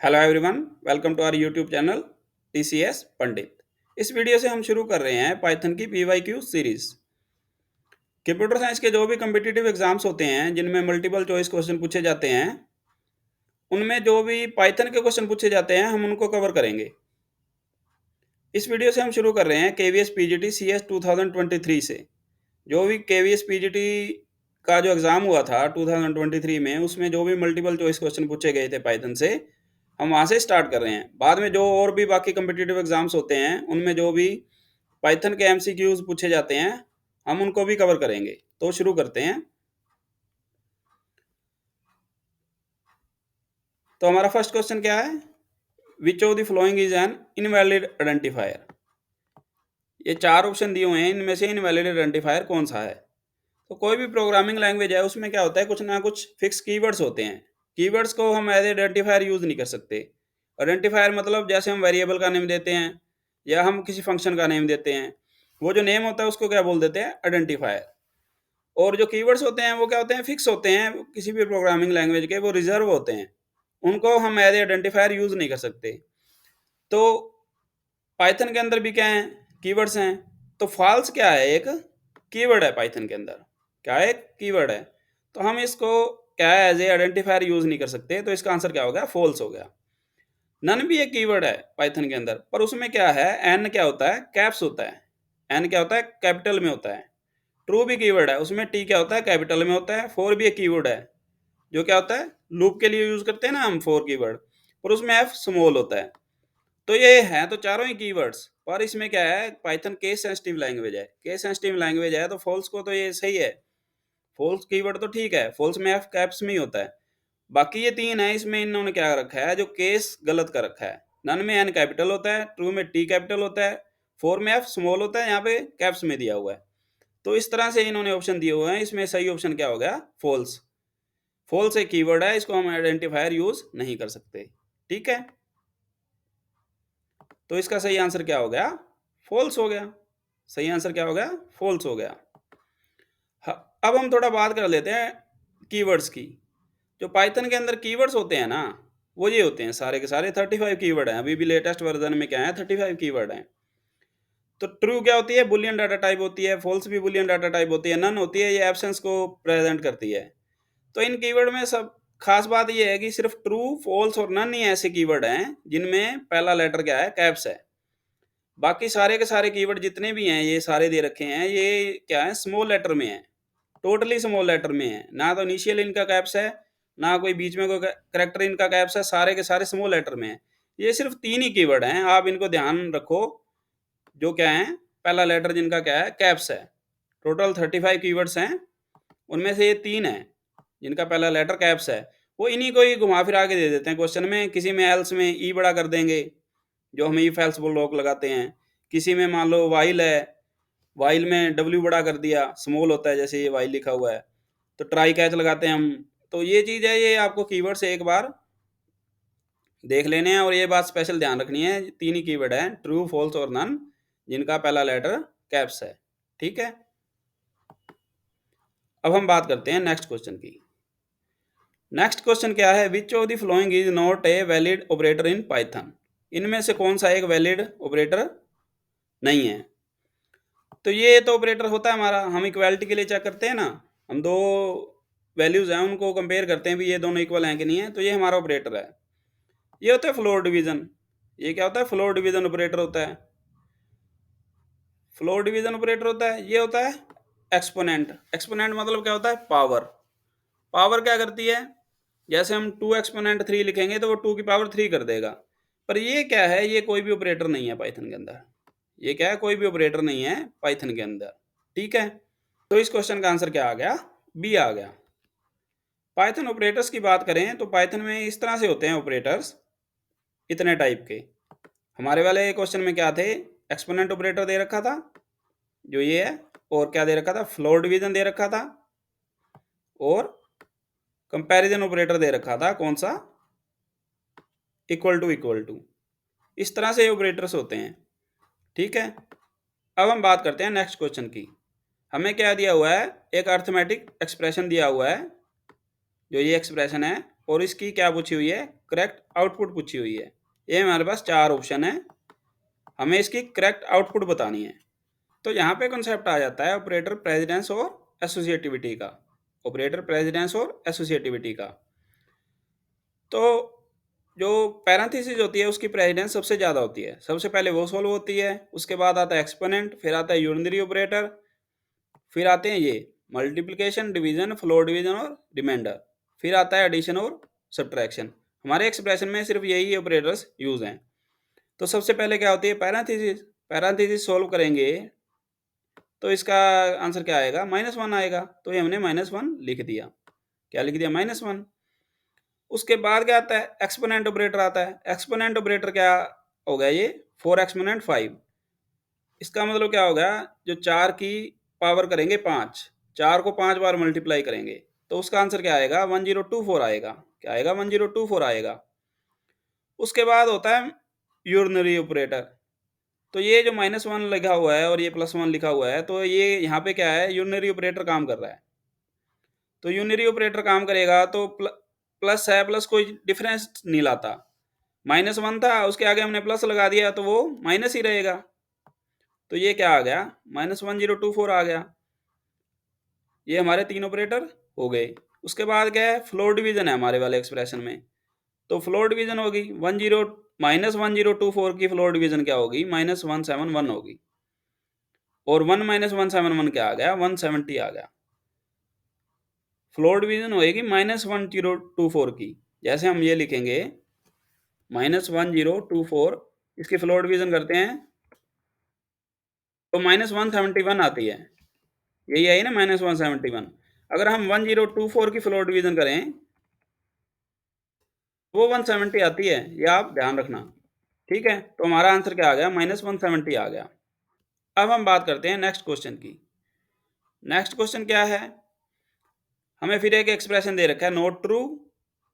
Hello everyone, welcome to our YouTube channel TCS Pandit. इस video से हम शुरू कर रहे हैं पाइथन की पीवाईक्यू सीरीज। कंप्यूटर साइंस के जो भी कम्पिटिटिव एग्जाम्स होते हैं जिनमें मल्टीपल चॉइस क्वेश्चन पूछे जाते हैं, उनमें जो भी पाइथन के क्वेश्चन पूछे जाते हैं हम उनको कवर करेंगे। इस वीडियो से हम शुरू कर रहे हैं केवीएस पीजीटी सीएस 2023 से। जो भी केवीएस पीजीटी का जो एग्ज़ाम हुआ था 2023 में, उसमें जो भी मल्टीपल चॉइस क्वेश्चन पूछे गए थे पाइथन से, हम वहाँ से स्टार्ट कर रहे हैं। बाद में जो और भी बाकी कम्पिटिटिव एग्जाम्स होते हैं उनमें जो भी पाइथन के एमसीक्यूज पूछे जाते हैं हम उनको भी कवर करेंगे। तो शुरू करते हैं। तो हमारा फर्स्ट क्वेश्चन क्या है? Which of the following is an invalid identifier. ये चार ऑप्शन दिए हुए हैं, इनमें से इनवैलिड आइडेंटिफायर कौन सा है? तो कोई भी प्रोग्रामिंग लैंग्वेज है उसमें क्या होता है, कुछ ना कुछ फिक्स कीवर्ड्स होते हैं। कीवर्ड्स को हम एज आइडेंटिफायर यूज नहीं कर सकते। आइडेंटिफायर मतलब जैसे हम वेरिएबल का नेम देते हैं या हम किसी फंक्शन का नेम देते हैं, वो जो नेम होता है उसको क्या बोल देते हैं? आइडेंटिफायर। और जो कीवर्ड्स होते हैं वो क्या होते हैं? फिक्स होते हैं। किसी भी प्रोग्रामिंग लैंग्वेज के वो रिजर्व होते हैं, उनको हम एज आइडेंटिफायर यूज नहीं कर सकते। तो पाइथन के अंदर भी क्या है? कीवर्ड्स हैं। तो फॉल्स क्या है? एक कीवर्ड है पाइथन के अंदर। क्या है? एक कीवर्ड है। तो हम इसको क्या है, एज ए आइडेंटिफायर यूज नहीं कर सकते। तो इसका आंसर क्या हो गया? फॉल्स हो गया। नन भी एक कीवर्ड है पाइथन के अंदर, पर उसमें क्या है? एन क्या होता है? कैप्स होता है। एन क्या होता है? कैपिटल में होता है। ट्रू भी कीवर्ड है, उसमें टी क्या होता है? कैपिटल में होता है। फोर भी एक कीवर्ड है, जो क्या होता है? लूप के लिए यूज करते हैं ना हम फोर कीवर्ड, पर उसमें एफ स्मॉल होता है। तो ये है तो चारों ही कीवर्ड्स, पर इसमें क्या है? पाइथन केस सेंसिटिव लैंग्वेज है। केस सेंसिटिव लैंग्वेज है तो फॉल्स को तो ये सही है। फॉल्स कीवर्ड तो ठीक है, फॉल्स में एफ कैप्स में ही होता है। बाकी ये तीन है, इसमें इन्होंने क्या रखा है? जो केस गलत कर रखा है। नन में एन कैपिटल होता है, ट्रू में टी कैपिटल होता है, फोर में एफ स्मॉल होता है, यहाँ पे कैप्स में दिया हुआ है। तो इस तरह से इन्होंने ऑप्शन दिए हुए हैं। इसमें सही ऑप्शन क्या हो गया? फॉल्स। फॉल्स एक कीवर्ड है, इसको हम आइडेंटिफायर यूज नहीं कर सकते। ठीक है, तो इसका सही आंसर क्या हो गया? फॉल्स हो गया। सही आंसर क्या हो गया? फॉल्स हो गया। अब हम थोड़ा बात कर लेते हैं कीवर्ड्स की। जो पाइथन के अंदर कीवर्ड्स होते हैं ना, वो ये होते हैं सारे के सारे 35 कीवर्ड हैं। अभी भी लेटेस्ट वर्जन में क्या है? 35 कीवर्ड हैं। तो ट्रू क्या होती है? बुलियन डाटा टाइप होती है। फॉल्स भी बुलियन डाटा टाइप होती है। नन होती है, ये एब्सेंस को प्रेजेंट करती है। तो इन कीवर्ड में सब खास बात ये है कि सिर्फ ट्रू, फॉल्स और नन ही ऐसे कीवर्ड हैं जिनमें पहला लेटर क्या है? कैप्स है। बाकी सारे के सारे कीवर्ड जितने भी हैं, ये सारे दे रखे हैं, ये क्या है? स्मॉल लेटर में है। टोटली स्मॉल लेटर में है। ना तो इनिशियल इनका कैप्स है, ना कोई बीच में कोई करेक्टर इनका कैप्स है। सारे के सारे स्मॉल लेटर में है। ये सिर्फ तीन ही कीवर्ड हैं, आप इनको ध्यान रखो। जो क्या है? पहला लेटर जिनका क्या है? कैप्स है। टोटल 35 कीवर्ड्स हैं, उनमें से ये तीन है जिनका पहला लेटर कैप्स है। वो इन्हीं को ही घुमा फिरा के दे देते हैं क्वेश्चन में। किसी में एल्स में ई बड़ा कर देंगे, जो हम ई फेल्स ब्लॉक लगाते हैं। किसी में मान लो वाइल है, वाइल में डब्ल्यू बड़ा कर दिया, स्मॉल होता है, जैसे ये वाइल लिखा हुआ है। तो ट्राई कैच लगाते हैं हम। तो ये चीज़ है, ये आपको कीवर्ड से एक बार देख लेने हैं। और ये बात स्पेशल ध्यान रखनी है, तीन ही कीवर्ड है, ट्रू, फॉल्स और नन, जिनका पहला लेटर कैप्स है। ठीक है, अब हम बात करते हैं नेक्स्ट क्वेश्चन की। नेक्स्ट क्वेश्चन क्या है? Which of the following is not a valid operator in Python. इनमें से कौन सा एक वैलिड ऑपरेटर नहीं है? तो ये तो ऑपरेटर होता है हमारा, हम इक्वालिटी के लिए चेक करते हैं ना। हम दो वैल्यूज हैं, उनको कंपेयर करते हैं भी ये दोनों इक्वल हैं कि नहीं है। तो ये हमारा ऑपरेटर है। ये होता है फ्लोर डिवीजन। ये क्या होता है? फ्लोर डिवीजन ऑपरेटर होता है। फ्लोर डिवीजन ऑपरेटर होता है। ये होता है एक्सपोनेंट। एक्सपोनेंट मतलब क्या होता है? पावर। पावर क्या करती है? जैसे हम 2 एक्सपोनेंट 3 लिखेंगे तो वो 2 की पावर 3 कर देगा। पर ये क्या है? ये कोई भी ऑपरेटर नहीं है पाइथन के अंदर। ये क्या है? कोई भी ऑपरेटर नहीं है पाइथन के अंदर। ठीक है, तो इस क्वेश्चन का आंसर क्या आ गया? बी आ गया। पाइथन ऑपरेटर्स की बात करें तो पाइथन में इस तरह से होते हैं ऑपरेटर्स, इतने टाइप के। हमारे वाले क्वेश्चन में क्या थे? एक्सपोनेंट ऑपरेटर दे रखा था, जो ये है। और क्या दे रखा था? फ्लोर डिवीजन दे रखा था। और कंपैरिजन ऑपरेटर दे रखा था, कौन सा? Equal to equal to. इस तरह से ऑपरेटर्स होते हैं। ठीक है, अब हम बात करते हैं नेक्स्ट क्वेश्चन की। हमें क्या दिया हुआ है? एक अर्थमेटिक एक्सप्रेशन दिया हुआ है, जो ये एक्सप्रेशन है और इसकी क्या पूछी हुई है, करेक्ट आउटपुट पूछी हुई है। ये हमारे पास 4 ऑप्शन है, हमें इसकी करेक्ट आउटपुट बतानी है। तो यहाँ पे कॉन्सेप्ट आ जाता है ऑपरेटर प्रेसिडेंस और एसोसिएटिविटी का, ऑपरेटर प्रेसिडेंस और एसोसिएटिविटी का। तो जो पैरेंथेसिस होती है उसकी प्रेसिडेंस सबसे ज़्यादा होती है, सबसे पहले वो सोल्व होती है, उसके बाद आता है एक्सपोनेंट, फिर आता है यूनिटरी ऑपरेटर, फिर आते हैं ये मल्टीप्लिकेशन, डिवीजन, फ्लोर डिवीजन और रिमाइंडर, फिर आता है एडिशन और सब्ट्रैक्शन। हमारे एक्सप्रेशन में सिर्फ यही ऑपरेटर्स यूज हैं। तो सबसे पहले क्या होती है पैरेंथेसिस, पैरेंथेसिस सोल्व करेंगे तो इसका आंसर क्या आएगा, -1 आएगा। तो ये हमने -1 लिख दिया, क्या लिख दिया, -1। उसके बाद क्या आता है, एक्सपोनेंट ऑपरेटर आता है। एक्सपोनेंट ऑपरेटर क्या हो गया, ये 4 एक्सपोनेंट 5। इसका मतलब क्या होगा, जो 4 की पावर करेंगे 5, 4 को 5 बार मल्टीप्लाई करेंगे तो उसका आंसर क्या आएगा, 1024 आएगा। क्या आएगा, 1024 आएगा। उसके बाद होता है यूनरी ऑपरेटर। तो ये जो -1 लिखा हुआ है और ये +1 लिखा हुआ है, तो ये यहाँ पे क्या है, यूनरी ऑपरेटर काम कर रहा है। तो यूनरी ऑपरेटर काम करेगा तो प्लस है, प्लस कोई डिफरेंस नहीं लाता। -1 था, उसके आगे हमने प्लस लगा दिया तो वो माइनस ही रहेगा। तो ये क्या आ गया, -1024 आ गया। ये हमारे 3 ऑपरेटर हो गए। उसके बाद क्या है, फ्लोर डिवीजन है हमारे वाले एक्सप्रेशन में। तो फ्लोर डिवीजन होगी -1024 की फ्लोर डिवीजन क्या होगी, -171 होगी। और 1 -171 क्या आ गया, 170 आ गया। फ्लोर डिवीजन होएगी -1024 की। जैसे हम ये लिखेंगे -1024, इसकी फ्लोर डिवीजन करते हैं तो -171 आती है। यही आई ना -171। अगर हम 1024 की फ्लोर डिवीजन करें वो 170 आती है, ये आप ध्यान रखना। ठीक है, तो हमारा आंसर क्या आ गया, -170 आ गया। अब हम बात करते हैं नेक्स्ट क्वेश्चन की। नेक्स्ट क्वेश्चन क्या है, हमें फिर एक एक्सप्रेशन दे रखा है, नॉट ट्रू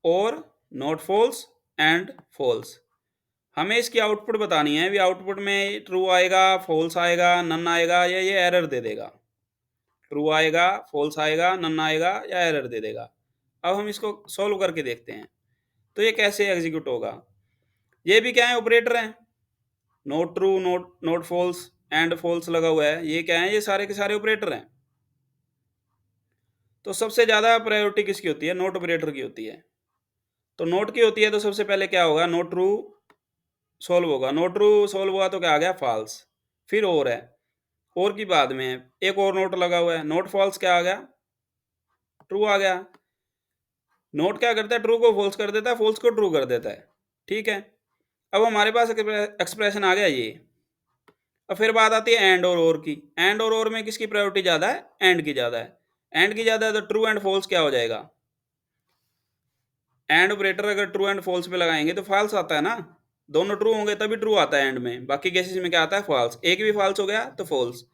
और नॉट फॉल्स एंड फॉल्स। हमें इसकी आउटपुट बतानी है, भी आउटपुट में ट्रू आएगा, फॉल्स आएगा, नन आएगा, या ये एरर दे देगा। ट्रू आएगा, फॉल्स आएगा, नन आएगा, या एरर दे देगा। अब हम इसको सॉल्व करके देखते हैं तो ये कैसे एग्जीक्यूट होगा। ये भी क्या है, ऑपरेटर है, not true, not false and false लगा हुआ है, ये क्या है, ये सारे के सारे ऑपरेटर हैं। तो सबसे ज्यादा प्रायोरिटी किसकी होती है, नोट ऑपरेटर की होती है। तो नोट की होती है तो सबसे पहले क्या होगा, नोट ट्रू सोल्व होगा। नोट ट्रू सोल्व हुआ तो क्या आ गया, फॉल्स। फिर और है, और की बाद में एक और नोट लगा हुआ है, नोट फॉल्स क्या आ गया, ट्रू आ गया। नोट क्या करता है, ट्रू को फॉल्स कर देता है, फॉल्स को ट्रू कर देता है। ठीक है, अब हमारे पास एक्सप्रेशन आ गया ये। अब फिर बात आती है एंड और की। एंड और में किसकी प्रायोरिटी ज़्यादा है, एंड की ज़्यादा है। एंड की ज़्यादा है तो ट्रू एंड फॉल्स क्या हो जाएगा, एंड ऑपरेटर अगर ट्रू एंड फॉल्स पे लगाएंगे तो फॉल्स आता है ना, दोनों ट्रू होंगे तभी ट्रू आता है एंड में, बाकी केसेस में क्या आता है, फॉल्स। एक भी फॉल्स हो गया तो फॉल्स।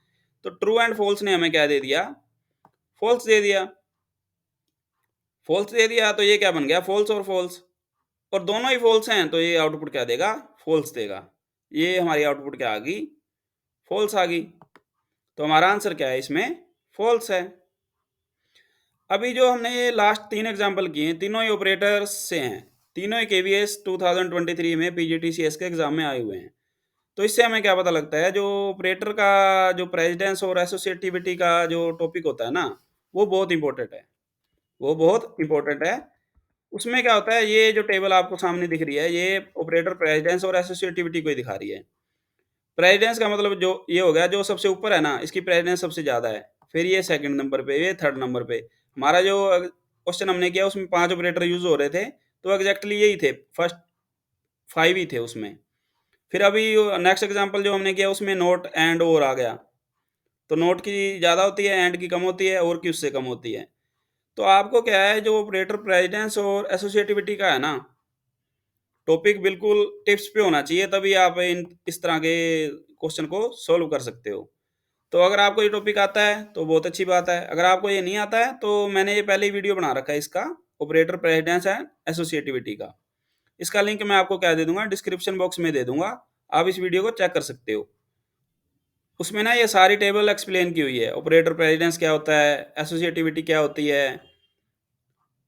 तो ट्रू एंड फॉल्स ने हमें क्या दे दिया, फॉल्स दे दिया। फॉल्स दे दिया तो ये क्या बन गया, फॉल्स और फॉल्स, और दोनों ही फॉल्स हैं तो ये आउटपुट क्या देगा, फॉल्स देगा। ये हमारी आउटपुट क्या आ गई, फॉल्स आ गई। तो हमारा आंसर क्या है इसमें, फॉल्स है। अभी जो हमने ये लास्ट 3 एग्जाम्पल किए हैं, तीनों ही ऑपरेटर्स से हैं, तीनों ही KVS 2023 में PGTCS के एग्जाम में आए हुए हैं। तो इससे हमें क्या पता लगता है, जो ऑपरेटर का जो प्रेसिडेंस और एसोसिएटिविटी का जो टॉपिक होता है ना, वो बहुत इंपॉर्टेंट है, वो बहुत इंपॉर्टेंट है। उसमें क्या होता है, ये जो टेबल आपको सामने दिख रही है, ये ऑपरेटर प्रेसिडेंस और एसोसिएटिविटी को ही दिखा रही है। प्रेसिडेंस का मतलब जो ये हो गया, जो सबसे ऊपर है ना, इसकी प्रेसिडेंस सबसे ज़्यादा है, फिर ये सेकंड नंबर पे, ये थर्ड नंबर पे। हमारा जो क्वेश्चन हमने किया उसमें 5 ऑपरेटर यूज हो रहे थे, तो एग्जैक्टली यही थे, फर्स्ट 5 ही थे उसमें। फिर अभी नेक्स्ट एग्जाम्पल जो हमने किया उसमें नोट एंड और आ गया, तो नोट की ज़्यादा होती है, एंड की कम होती है, और की उससे कम होती है। तो आपको क्या है, जो ऑपरेटर प्रेसिडेंस और एसोसिएटिविटी का है ना टॉपिक, बिल्कुल टिप्स पे होना चाहिए, तभी आप इस तरह के क्वेश्चन को सोल्व कर सकते हो। तो अगर आपको ये टॉपिक आता है तो बहुत अच्छी बात है, अगर आपको ये नहीं आता है तो मैंने ये पहले ही वीडियो बना रखा है इसका, ऑपरेटर प्रेसिडेंस एंड एसोसिएटिविटी का। इसका लिंक मैं आपको क्या दे दूंगा, डिस्क्रिप्शन बॉक्स में दे दूंगा, आप इस वीडियो को चेक कर सकते हो। उसमें ना ये सारी टेबल एक्सप्लेन की हुई है, ऑपरेटर प्रेसिडेंस क्या होता है, एसोसिएटिविटी क्या होती है,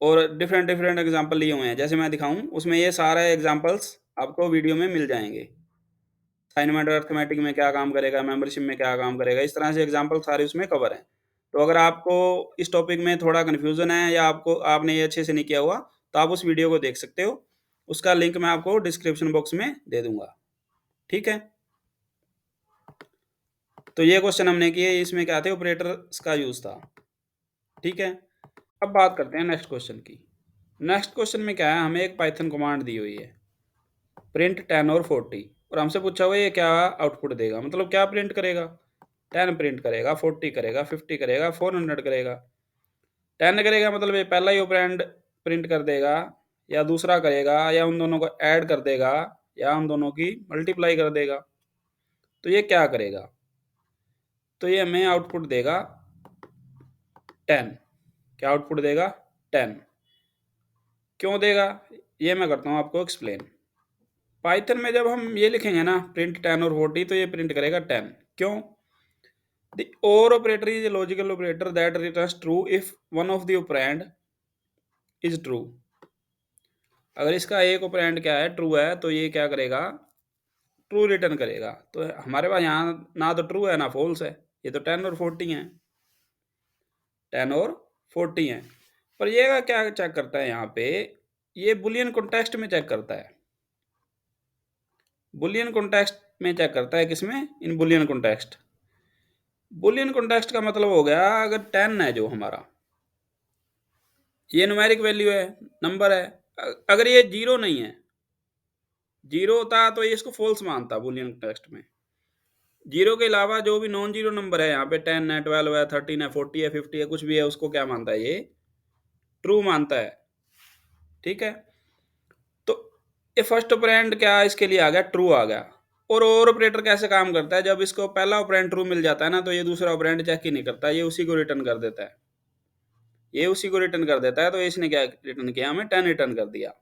और डिफरेंट डिफरेंट एग्जांपल लिए हुए हैं, जैसे मैं दिखाऊं उसमें ये सारे एग्जांपल्स आपको वीडियो में मिल जाएंगे। असाइनमेंट और अर्थमेटिक में क्या काम करेगा, मेंबरशिप में क्या काम करेगा, इस तरह से एग्जांपल सारे उसमें कवर हैं। तो अगर आपको इस टॉपिक में थोड़ा कन्फ्यूजन है या आपने ये अच्छे से नहीं किया हुआ, तो आप उस वीडियो को देख सकते हो। उसका लिंक मैं आपको डिस्क्रिप्शन बॉक्स में दे दूंगा। ठीक है, तो ये क्वेश्चन हमने किए, इसमें क्या थे, ऑपरेटर्स का यूज था। ठीक है, अब बात करते हैं नेक्स्ट क्वेश्चन की। नेक्स्ट क्वेश्चन में क्या है, हमें एक पाइथन कमांड दी हुई है, प्रिंट 10 और 40, और हमसे पूछा हुआ है ये क्या आउटपुट देगा, मतलब क्या प्रिंट करेगा। 10 प्रिंट करेगा, 40 करेगा, 50 करेगा, 400 करेगा। 10 करेगा मतलब ये पहला ही ऑपरेंड प्रिंट कर देगा, या दूसरा करेगा, या उन दोनों को ऐड कर देगा, या उन दोनों की मल्टीप्लाई कर देगा। तो ये क्या करेगा, तो ये हमें आउटपुट देगा 10। क्या आउटपुट देगा, 10। क्यों देगा, ये मैं करता हूँ आपको एक्सप्लेन। पाइथन में जब हम ये लिखेंगे ना प्रिंट 10 और 40, तो ये प्रिंट करेगा 10। क्यों, द और operator is a logical operator that returns true if one of the operand is true. अगर इसका एक ऑपरेंड क्या है, ट्रू है, तो ये क्या करेगा, ट्रू रिटर्न करेगा। तो हमारे पास यहाँ ना तो ट्रू है ना फॉल्स है, ये तो 10 और 40 है, 10 और 40 है। पर ये क्या चेक करता है यहाँ पे, ये बुलियन कॉन्टेक्स्ट में चेक करता है। बुलियन कॉन्टेक्स्ट में चेक करता है, किसमें, इन बुलियन कॉन्टेक्स्ट। बुलियन कॉन्टेक्स्ट का मतलब हो गया, अगर 10 है जो हमारा, ये न्यूमेरिक वैल्यू है, नंबर है, अगर ये 0 नहीं है, 0 होता तो ये इसको फॉल्स मानता बुलियन कॉन्टेक्स्ट में। 0 के अलावा जो भी नॉन जीरो नंबर है, यहाँ पे 10 है, 12 है, 13 है, 40 है, 50 है, कुछ भी है, उसको क्या मानता है, ये ट्रू मानता है। ठीक है, तो ये फर्स्ट ऑपरेंड क्या इसके लिए आ गया, ट्रू आ गया। और ऑपरेटर कैसे काम करता है, जब इसको पहला ऑपरेंड ट्रू मिल जाता है ना, तो ये दूसरा ऑपरेंड चेक ही नहीं करता, ये उसी को रिटर्न कर देता है, ये उसी को रिटर्न कर देता है। तो इसने क्या रिटर्न किया, हमें 10 रिटर्न कर दिया।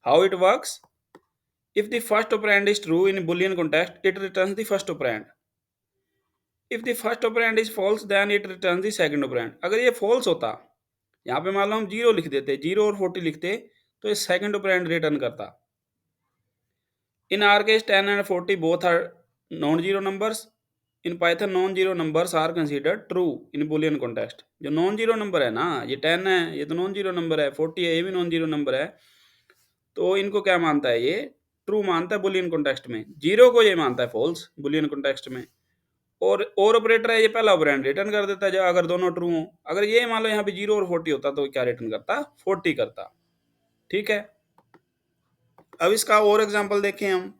How it works, if the first operand is true in boolean context, it returns the first operand. If the first operand is false, then it returns the second operand. अगर ये false होता, यहाँ पे मान लो हम 0 लिख देते, 0 और 40 लिखते, तो ये second operand रिटर्न करता। In our case 10 and 40 both are non-zero numbers. In Python non-zero numbers are considered true in boolean context. जो non-zero number है ना, ये 10 है, ये तो non-zero number है, 40 है, ये भी non-zero number है, तो इनको क्या मानता है, ये ट्रू मानता है बुलियन कॉन्टेक्स्ट में। 0 को ये मानता है फॉल्स बुलियन कॉन्टेक्स्ट में। और ऑपरेटर है, ये पहला ऑपरेंड रिटर्न कर देता है जब अगर दोनों ट्रू हो। अगर ये मान लो यहाँ पे 0 और 40 होता, तो क्या रिटर्न करता, 40 करता। ठीक है, अब इसका और एग्जांपल देखें हम।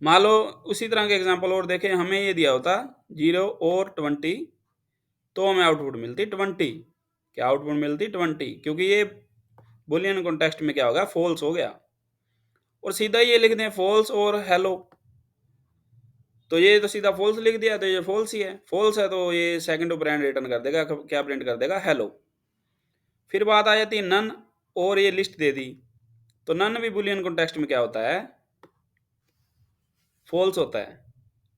मान लो उसी तरह के एग्जांपल और देखें, हमें ये दिया होता 0 और 20, तो हमें आउटपुट मिलती 20। क्या आउटपुट मिलती 20, क्योंकि ये बुलियन कॉन्टेक्स्ट में क्या हो गया, फॉल्स हो गया। और सीधा ये लिख दें फॉल्स और हेलो, तो ये तो सीधा फॉल्स लिख दिया, तो ये फॉल्स ही है। फॉल्स है तो ये सेकंड ऑपरेंड रिटर्न कर देगा, क्या प्रिंट कर देगा, हेलो। फिर बात आ जाती है नन, और ये लिस्ट दे दी, तो नन भी बुलियन कॉन्टेक्स्ट में क्या होता है, फॉल्स होता है।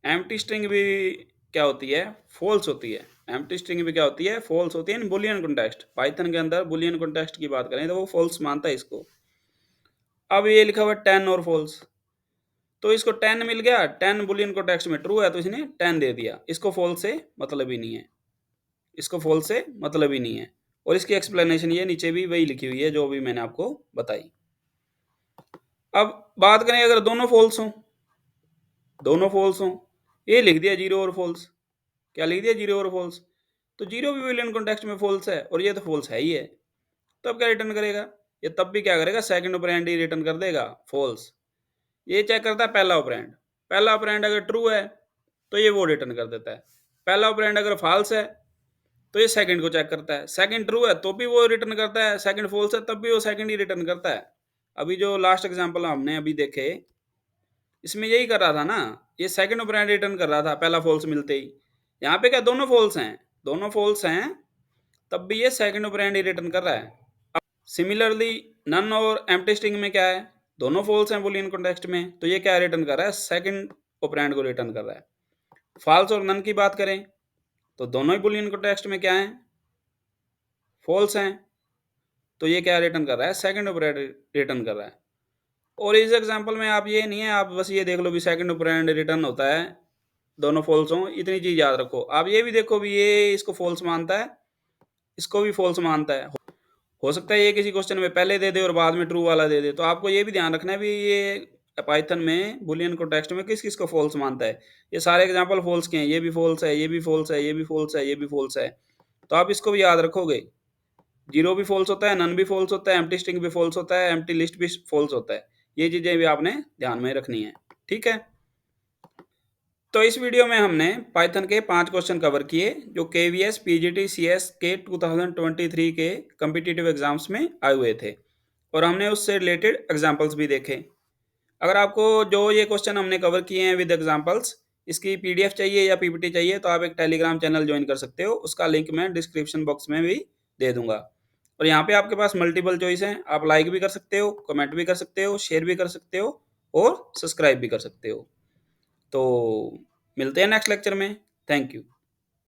एम्प्टी स्ट्रिंग भी क्या होती है, फॉल्स होती है। एम्प्टी स्ट्रिंग भी क्या होती है, फॉल्स होती है इन बुलियन कॉन्टेक्स्ट। पाइथन के अंदर बुलियन कॉन्टेक्स्ट की बात करें तो वो फॉल्स मानता है इसको। अब ये लिखा हुआ 10 और फॉल्स, तो इसको 10 मिल गया, 10 बुलियन कॉन्टेक्स्ट में ट्रू है, तो इसने 10 दे दिया। इसको फॉल्स से मतलब ही नहीं है, इसको फॉल्स से मतलब ही नहीं है। और इसकी एक्सप्लेनेशन ये नीचे भी वही लिखी हुई है जो भी मैंने आपको बताई। अब बात करें अगर दोनों फॉल्स हों, दोनों फॉल्स हों, ये लिख दिया 0 और फॉल्स, क्या लिख दिया, 0 और फॉल्स, तो 0 भी बुलियन कॉन्टेक्स्ट में फॉल्स है और ये तो फॉल्स है ही है, तब क्या रिटर्न करेगा, ये तब भी क्या करेगा, सेकंड ऑपरेंड ही रिटर्न कर देगा, फॉल्स। ये चेक करता है पहला ऑपरेंड, पहला ऑपरेंड अगर ट्रू है तो ये वो रिटर्न कर देता है। पहला ऑपरेंड अगर फॉल्स है तो ये सेकंड को चेक करता है, सेकंड ट्रू है तो भी वो रिटर्न करता है, सेकंड फॉल्स है तब भी वो सेकंड ही रिटर्न करता है। अभी जो लास्ट एग्जांपल हमने अभी देखे, इसमें यही कर रहा था ना, ये सेकंड ऑपरेंड रिटर्न कर रहा था पहला फॉल्स मिलते ही। यहाँ पे क्या दोनों फॉल्स हैं, दोनों फॉल्स हैं, तब भी ये सेकंड ऑपरेंड ही रिटर्न कर रहा है। सिमिलरली नन और एम्प्टी स्ट्रिंग में क्या है, दोनों फॉल्स हैं बुलियन कॉन्टेक्स्ट में, तो ये क्या रिटर्न कर रहा है, सेकंड ऑपरेंड को रिटर्न कर रहा है। फॉल्स और नन की बात करें तो दोनों ही बुलियन कॉन्टेक्स्ट में क्या है, फॉल्स हैं, तो ये क्या रिटर्न कर रहा है, सेकंड ऑपरेंड रिटर्न कर रहा है। और इस एग्जांपल में आप ये नहीं है आप बस ये देख लो भी सेकंड ऑपरेंड रिटर्न होता है, दोनों फॉल्स हों, इतनी चीज याद रखो। आप ये भी देखो भी ये इसको फॉल्स मानता है, इसको भी फॉल्स मानता है। हो सकता है ये किसी क्वेश्चन में पहले दे दे और बाद में ट्रू वाला दे दे, तो आपको ये भी ध्यान रखना है भी ये पाइथन में बुलियन कॉन्टेक्स्ट में किस किस को फॉल्स मानता है। ये सारे एग्जांपल फॉल्स के हैं, ये भी फॉल्स है, ये भी फॉल्स है, ये भी फॉल्स है, ये भी फॉल्स है, तो आप इसको भी याद रखोगे। जीरो भी फॉल्स होता है, नन भी फॉल्स होता है, एम्प्टी स्ट्रिंग भी फॉल्स होता है, एम्प्टी लिस्ट भी फॉल्स होता है। ये चीजें भी आपने ध्यान में रखनी है, ठीक है। तो इस वीडियो में हमने पाइथन के 5 क्वेश्चन कवर किए जो केवीएस पीजीटी सीएस के 2023 के कम्पिटिटिव एग्जाम्स में आए हुए थे, और हमने उससे रिलेटेड एग्जांपल्स भी देखे। अगर आपको जो ये क्वेश्चन हमने कवर किए हैं विद एग्जांपल्स, इसकी पीडीएफ चाहिए या पीपीटी चाहिए तो आप एक टेलीग्राम चैनल ज्वाइन कर सकते हो, उसका लिंक मैं डिस्क्रिप्शन बॉक्स में भी दे दूंगा। और यहाँ पे आपके पास मल्टीपल चॉइस हैं, आप लाइक भी कर सकते हो, कमेंट भी कर सकते हो, शेयर भी कर सकते हो और सब्सक्राइब भी कर सकते हो। तो मिलते हैं नेक्स्ट लेक्चर में। Thank you.